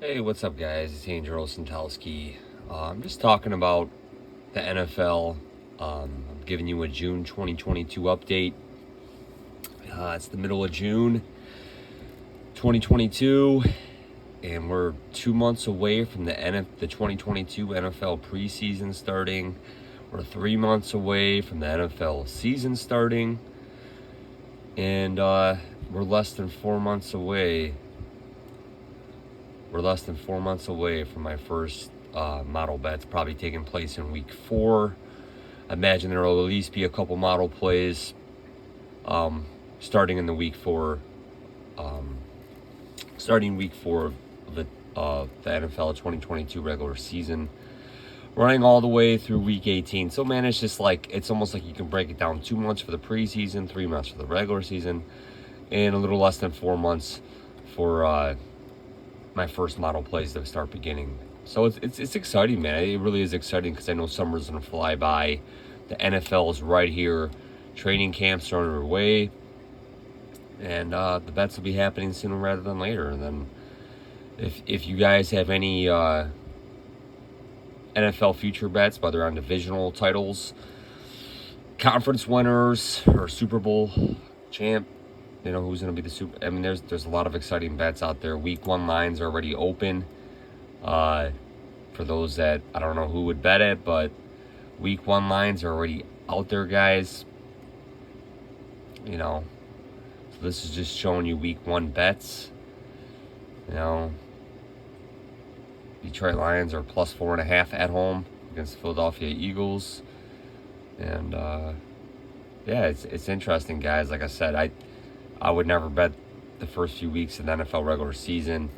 Hey, what's up, guys? It's Angel Santalski. I'm just talking about the NFL. I'm giving you a June 2022 update. It's the middle of June 2022, and we're 2 months away from the 2022 NFL preseason starting. We're 3 months away from the NFL season starting, and we're less than 4 months away. We're less than 4 months away from my first model bets, probably taking place in week 4. I imagine there will at least be a couple model plays starting in the week 4, starting week 4 of the NFL 2022 regular season, running all the way through week 18. So man, it's just like, it's almost like you can break it down 2 months for the preseason, 3 months for the regular season, and a little less than 4 months for my first model plays that start beginning. So it's exciting, man. It really is exciting because I know summer's gonna fly by. The NFL is right here. Training camps are underway, and the bets will be happening sooner rather than later. And then, if you guys have any NFL future bets, whether on divisional titles, conference winners, or Super Bowl champ, who's going to be the Super. I mean, there's a lot of exciting bets out there. Week 1 lines are already open. For those that, I don't know who would bet it, but week 1 lines are already out there, guys. So this is just showing you week 1 bets. Detroit Lions are plus 4.5 at home against the Philadelphia Eagles. And yeah, it's interesting, guys. Like I said, I would never bet the first few weeks of the NFL regular season,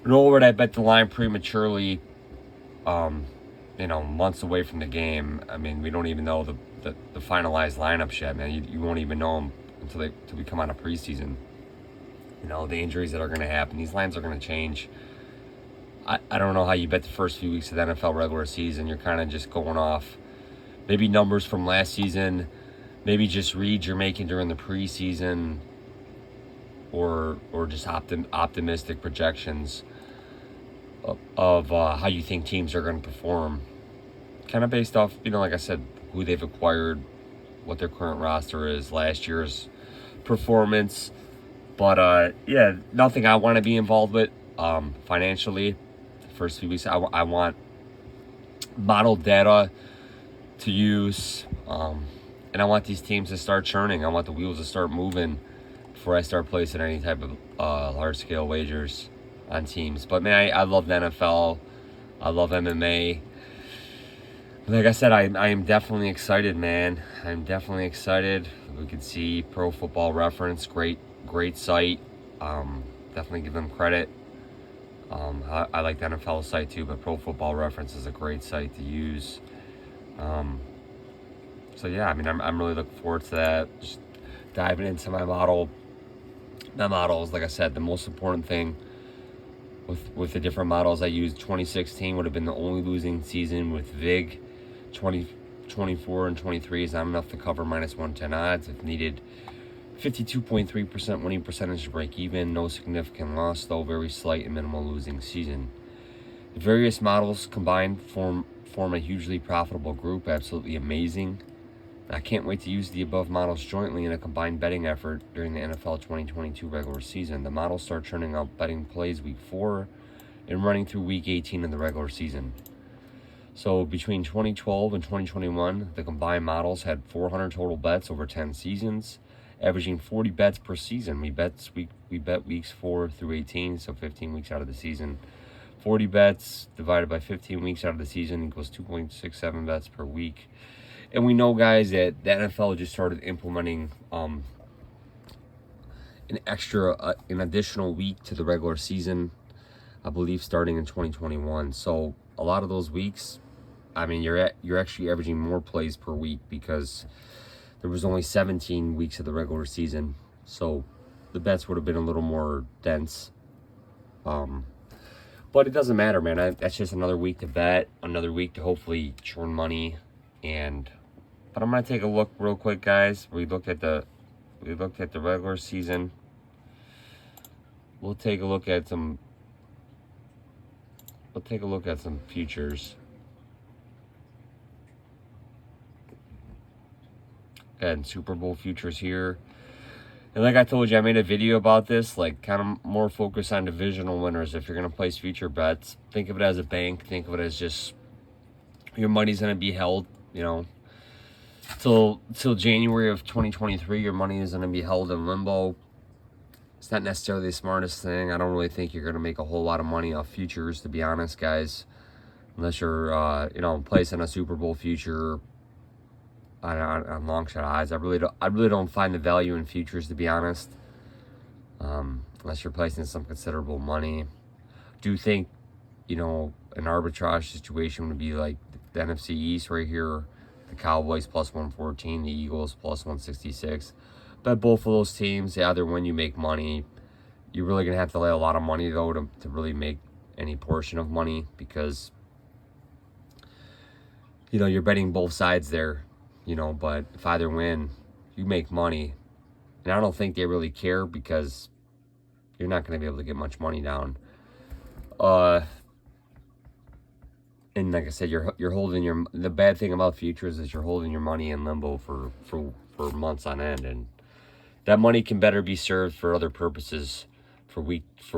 nor would I bet the line prematurely, months away from the game. I mean, we don't even know the finalized lineups yet, man. You won't even know them until we come out of preseason. The injuries that are going to happen. These lines are going to change. I don't know how you bet the first few weeks of the NFL regular season. You're kind of just going off maybe numbers from last season, maybe just reads you're making during the preseason, or just optimistic projections of how you think teams are going to perform, kind of based off, like I said, who they've acquired, what their current roster is, last year's performance. But yeah, nothing I want to be involved with financially. The first few weeks, I want model data to use, and I want these teams to start churning. I want the wheels to start moving before I start placing any type of large-scale wagers on teams. But man, I love the NFL. I love MMA. Like I said, I am definitely excited, man. I'm definitely excited. We can see Pro Football Reference, great site. Definitely give them credit. I like the NFL site too, but Pro Football Reference is a great site to use. So yeah, I mean, I'm really looking forward to that. Just diving into my model. My model is, like I said, the most important thing with the different models I used. 2016 would have been the only losing season with VIG. 2024 and 23 is not enough to cover minus 110 odds. If needed, 52.3% winning percentage to break even. No significant loss, though very slight and minimal losing season. The various models combined form a hugely profitable group. Absolutely amazing. I can't wait to use the above models jointly in a combined betting effort during the NFL 2022 regular season. The models start churning out betting plays week 4 and running through week 18 in the regular season. So between 2012 and 2021, the combined models had 400 total bets over 10 seasons, averaging 40 bets per season. We bet weeks 4 through 18, so 15 weeks out of the season. 40 bets divided by 15 weeks out of the season equals 2.67 bets per week. And we know, guys, that the NFL just started implementing an additional week to the regular season, I believe, starting in 2021. So a lot of those weeks, I mean, you're actually averaging more plays per week because there was only 17 weeks of the regular season. So the bets would have been a little more dense. But it doesn't matter, man. That's just another week to bet, another week to hopefully churn money. But I'm gonna take a look real quick, guys. We looked at the regular season. We'll take a look at some let's take a look at some futures. And Super Bowl futures here. And like I told you, I made a video about this, like kind of more focused on divisional winners. If you're going to place future bets, think of it as a bank. Think of it as just your money's going to be held, you know, till January of 2023. Your money is going to be held in limbo. It's not necessarily the smartest thing. I don't really think you're going to make a whole lot of money off futures, to be honest, guys. Unless you're, you know, placing a Super Bowl future on long shot odds. I really don't find the value in futures, to be honest. Unless you're placing some considerable money. Do think, you know, an arbitrage situation would be like the NFC East right here. The Cowboys plus 114, the Eagles plus 166. Bet both of those teams, either when you make money. You're really gonna have to lay a lot of money though to really make any portion of money, because you know you're betting both sides there. You know, but if either win, you make money. And I don't think they really care, because you're not going to be able to get much money down. And like I said, you're holding the bad thing about futures is you're holding your money in limbo for months on end, and that money can better be served for other purposes, for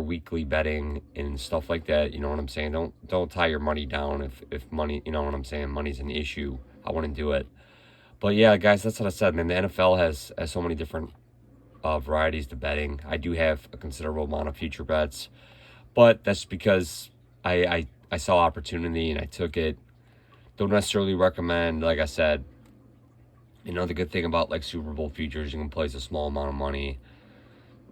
weekly betting and stuff like that. You know what I'm saying? Don't tie your money down if money, you know what I'm saying, money's an issue. I wouldn't do it. But yeah, guys, that's what I said, man. The NFL has so many different varieties to betting. I do have a considerable amount of future bets, but that's because I saw opportunity and I took it. Don't necessarily recommend, like I said, you know, the good thing about like Super Bowl futures, you can place a small amount of money,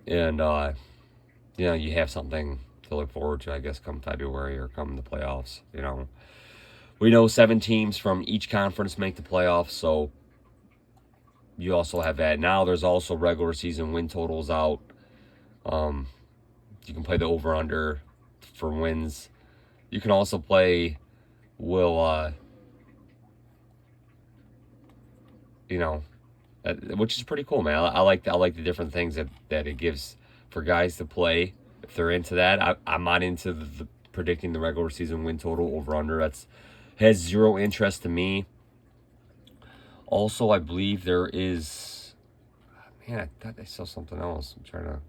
and you know, you have something to look forward to, I guess, come February or come the playoffs. You know, we know 7 teams from each conference make the playoffs, so you also have that. Now there's also regular season win totals out. You can play the over-under for wins. You can also play you know, which is pretty cool, man. I like the different things that it gives for guys to play if they're into that. I'm not into the predicting the regular season win total over-under. Has zero interest to me. Also, I believe there is, man, I thought I saw something else. I'm trying to, all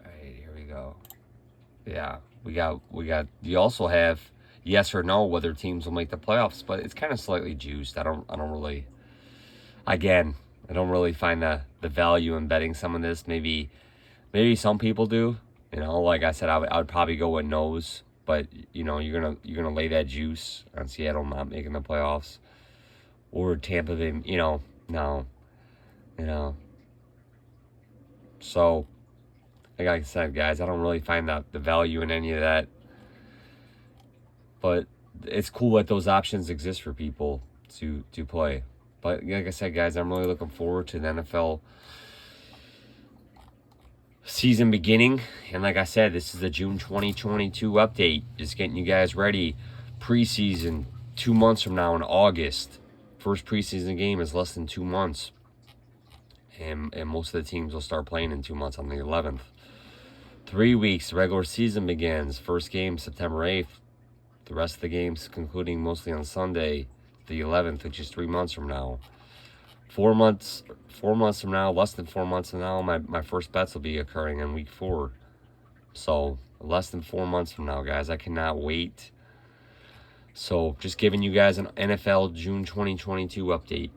right, here we go. Yeah, we got, you also have yes or no whether teams will make the playoffs, but it's kind of slightly juiced. I don't really, again, I don't really find the value in betting some of this. Maybe some people do, you know, like I said, I would probably go with no's. But you know, you're gonna lay that juice on Seattle not making the playoffs, or Tampa Bay. You know, no, you know. So, like I said, guys, I don't really find the value in any of that. But it's cool that those options exist for people to play. But like I said, guys, I'm really looking forward to the NFL season beginning. And like I said, this is the June 2022 update. Just getting you guys ready. Preseason 2 months from now in August. First preseason game is less than 2 months. And most of the teams will start playing in 2 months on the 11th. 3 weeks, the regular season begins. First game September 8th. The rest of the games concluding mostly on Sunday, the 11th, which is 3 months from now. 4 months from now, less than 4 months from now, my first bets will be occurring in week 4. So less than 4 months from now, guys. I cannot wait. So just giving you guys an NFL June 2022 update.